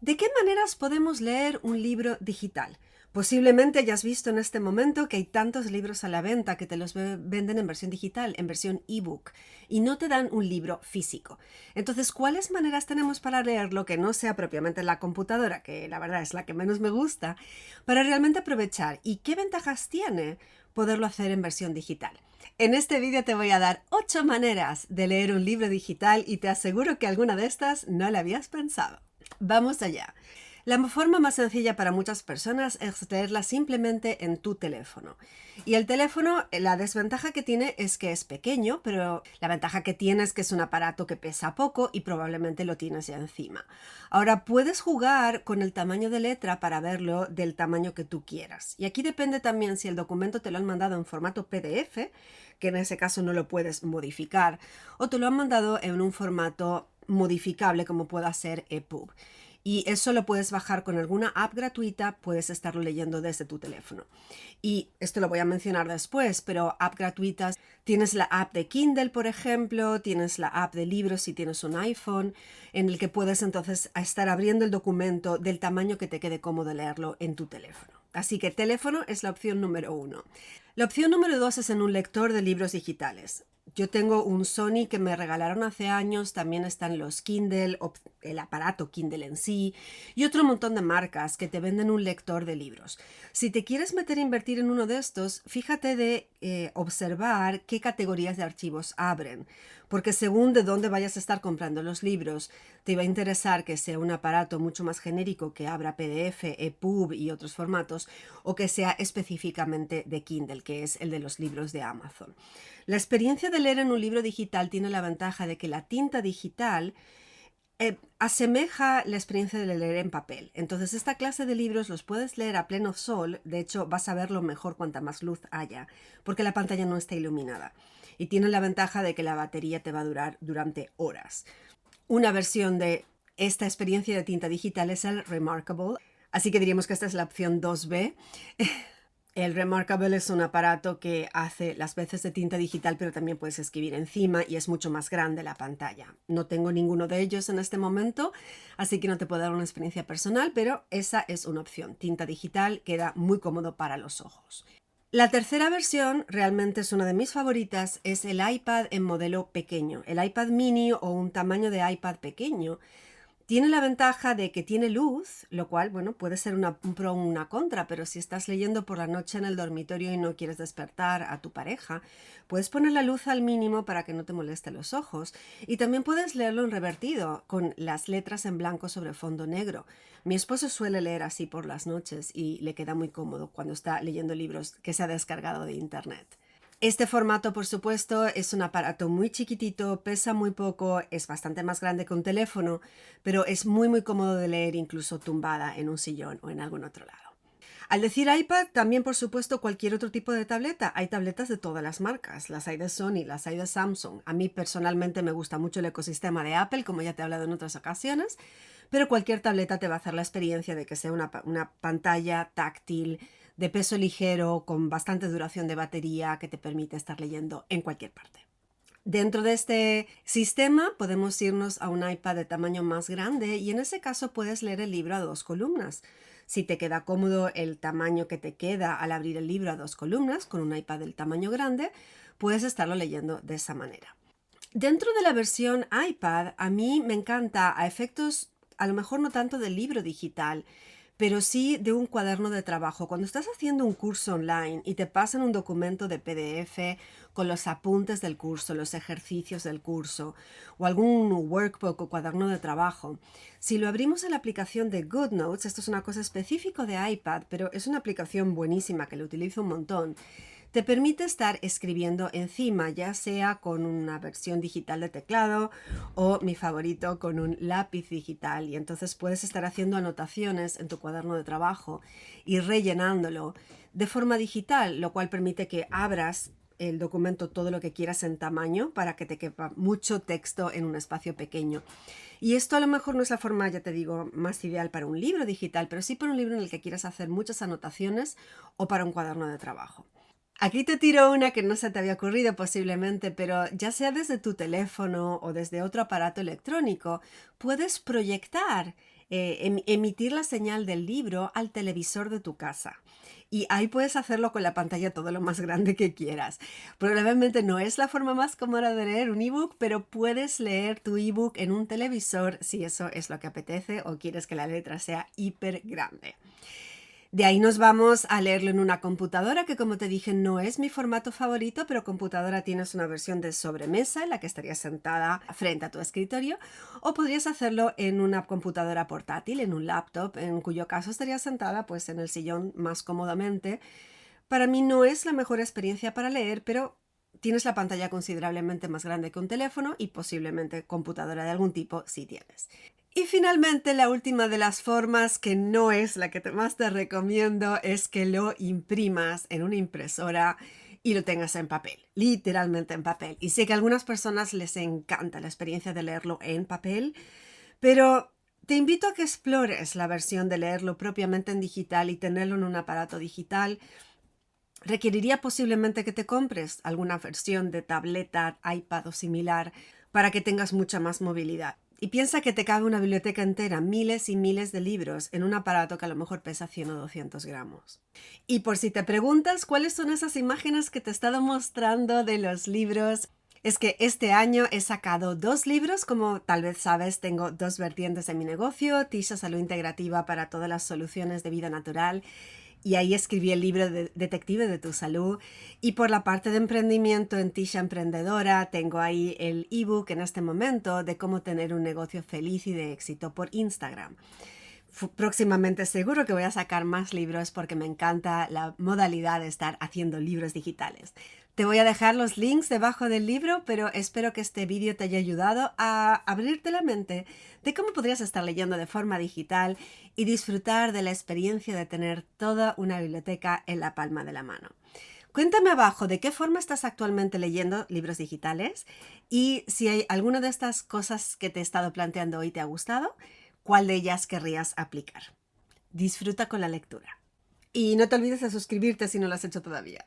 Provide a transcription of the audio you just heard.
¿De qué maneras podemos leer un libro digital? Posiblemente hayas visto en este momento que hay tantos libros a la venta que te los venden en versión digital, en versión ebook, y no te dan un libro físico. Entonces, ¿cuáles maneras tenemos para leerlo que no sea propiamente en la computadora, que la verdad es la que menos me gusta, para realmente aprovechar? ¿Y qué ventajas tiene poderlo hacer en versión digital? En este vídeo te voy a dar 8 maneras de leer un libro digital y te aseguro que alguna de estas no la habías pensado. Vamos allá. La forma más sencilla para muchas personas es leerla simplemente en tu teléfono. Y el teléfono, la desventaja que tiene es que es pequeño, pero la ventaja que tiene es que es un aparato que pesa poco y probablemente lo tienes ya encima. Ahora puedes jugar con el tamaño de letra para verlo del tamaño que tú quieras. Y aquí depende también si el documento te lo han mandado en formato PDF, que en ese caso no lo puedes modificar, o te lo han mandado en un formato modificable como pueda ser EPUB. Y eso lo puedes bajar con alguna app gratuita, puedes estarlo leyendo desde tu teléfono. Y esto lo voy a mencionar después, pero app gratuitas, tienes la app de Kindle, por ejemplo, tienes la app de libros si tienes un iPhone, en el que puedes entonces estar abriendo el documento del tamaño que te quede cómodo leerlo en tu teléfono. Así que teléfono es la opción número 1. La opción número 2 es en un lector de libros digitales. Yo tengo un Sony que me regalaron hace años, también están los Kindle, el aparato Kindle en sí, y otro montón de marcas que te venden un lector de libros. Si te quieres meter a invertir en uno de estos, fíjate de observar qué categorías de archivos abren, porque según de dónde vayas a estar comprando los libros, te va a interesar que sea un aparato mucho más genérico que abra PDF, EPUB y otros formatos, o que sea específicamente de Kindle, que es el de los libros de Amazon. La experiencia de leer en un libro digital tiene la ventaja de que la tinta digital asemeja la experiencia de leer en papel. Entonces, esta clase de libros los puedes leer a pleno sol. De hecho, vas a verlo mejor cuanta más luz haya, porque la pantalla no está iluminada. Y tiene la ventaja de que la batería te va a durar durante horas. Una versión de esta experiencia de tinta digital es el Remarkable. Así que diríamos que esta es la opción 2B. El Remarkable es un aparato que hace las veces de tinta digital, pero también puedes escribir encima y es mucho más grande la pantalla. No tengo ninguno de ellos en este momento, así que no te puedo dar una experiencia personal, pero esa es una opción. Tinta digital queda muy cómodo para los ojos. La tercera versión realmente es una de mis favoritas, es el iPad en modelo pequeño, el iPad mini o un tamaño de iPad pequeño. Tiene la ventaja de que tiene luz, lo cual, bueno, puede ser un pro o una contra, pero si estás leyendo por la noche en el dormitorio y no quieres despertar a tu pareja, puedes poner la luz al mínimo para que no te moleste los ojos. Y también puedes leerlo en revertido, con las letras en blanco sobre fondo negro. Mi esposo suele leer así por las noches y le queda muy cómodo cuando está leyendo libros que se ha descargado de internet. Este formato, por supuesto, es un aparato muy chiquitito, pesa muy poco, es bastante más grande que un teléfono, pero es muy cómodo de leer incluso tumbada en un sillón o en algún otro lado. Al decir iPad, también por supuesto cualquier otro tipo de tableta. Hay tabletas de todas las marcas, las hay de Sony, las hay de Samsung. A mí personalmente me gusta mucho el ecosistema de Apple, como ya te he hablado en otras ocasiones, pero cualquier tableta te va a hacer la experiencia de que sea una pantalla táctil, de peso ligero, con bastante duración de batería, que te permite estar leyendo en cualquier parte. Dentro de este sistema podemos irnos a un iPad de tamaño más grande y en ese caso puedes leer el libro a 2 columnas. Si te queda cómodo el tamaño que te queda al abrir el libro a 2 columnas con un iPad del tamaño grande, puedes estarlo leyendo de esa manera. Dentro de la versión iPad, a mí me encanta a efectos, a lo mejor no tanto del libro digital, pero sí de un cuaderno de trabajo. Cuando estás haciendo un curso online y te pasan un documento de PDF con los apuntes del curso, los ejercicios del curso o algún workbook o cuaderno de trabajo, si lo abrimos en la aplicación de GoodNotes, esto es una cosa específica de iPad, pero es una aplicación buenísima que lo utilizo un montón, te permite estar escribiendo encima, ya sea con una versión digital de teclado o mi favorito con un lápiz digital. Y entonces puedes estar haciendo anotaciones en tu cuaderno de trabajo y rellenándolo de forma digital, lo cual permite que abras el documento todo lo que quieras en tamaño para que te quepa mucho texto en un espacio pequeño. Y esto a lo mejor no es la forma, ya te digo, más ideal para un libro digital, pero sí para un libro en el que quieras hacer muchas anotaciones o para un cuaderno de trabajo. Aquí te tiro una que no se te había ocurrido posiblemente, pero ya sea desde tu teléfono o desde otro aparato electrónico, puedes proyectar emitir la señal del libro al televisor de tu casa. Y ahí puedes hacerlo con la pantalla todo lo más grande que quieras. Probablemente no es la forma más cómoda de leer un ebook, pero puedes leer tu ebook en un televisor si eso es lo que apetece o quieres que la letra sea hiper grande. De ahí nos vamos a leerlo en una computadora, que como te dije no es mi formato favorito, pero computadora tienes una versión de sobremesa en la que estarías sentada frente a tu escritorio, o podrías hacerlo en una computadora portátil, en un laptop, en cuyo caso estarías sentada pues en el sillón más cómodamente. Para mí no es la mejor experiencia para leer, pero tienes la pantalla considerablemente más grande que un teléfono y posiblemente computadora de algún tipo si tienes. Y finalmente, la última de las formas, que no es la que más te recomiendo, es que lo imprimas en una impresora y lo tengas en papel, literalmente en papel. Y sé que a algunas personas les encanta la experiencia de leerlo en papel, pero te invito a que explores la versión de leerlo propiamente en digital y tenerlo en un aparato digital. Requeriría posiblemente que te compres alguna versión de tableta, iPad o similar para que tengas mucha más movilidad. Y piensa que te cabe una biblioteca entera, miles y miles de libros, en un aparato que a lo mejor pesa 100 o 200 gramos. Y por si te preguntas cuáles son esas imágenes que te he estado mostrando de los libros, es que este año he sacado 2 libros. Como tal vez sabes, tengo 2 vertientes en mi negocio: Tisha Salud Integrativa para todas las soluciones de vida natural, y ahí escribí el libro de Detective de tu Salud. Y por la parte de emprendimiento en Tisha Emprendedora, tengo ahí el ebook en este momento de cómo tener un negocio feliz y de éxito por Instagram. Próximamente seguro que voy a sacar más libros porque me encanta la modalidad de estar haciendo libros digitales. Te voy a dejar los links debajo del libro, pero espero que este vídeo te haya ayudado a abrirte la mente de cómo podrías estar leyendo de forma digital y disfrutar de la experiencia de tener toda una biblioteca en la palma de la mano. Cuéntame abajo de qué forma estás actualmente leyendo libros digitales, y si hay alguna de estas cosas que te he estado planteando hoy te ha gustado, ¿cuál de ellas querrías aplicar? Disfruta con la lectura. Y no te olvides de suscribirte si no lo has hecho todavía.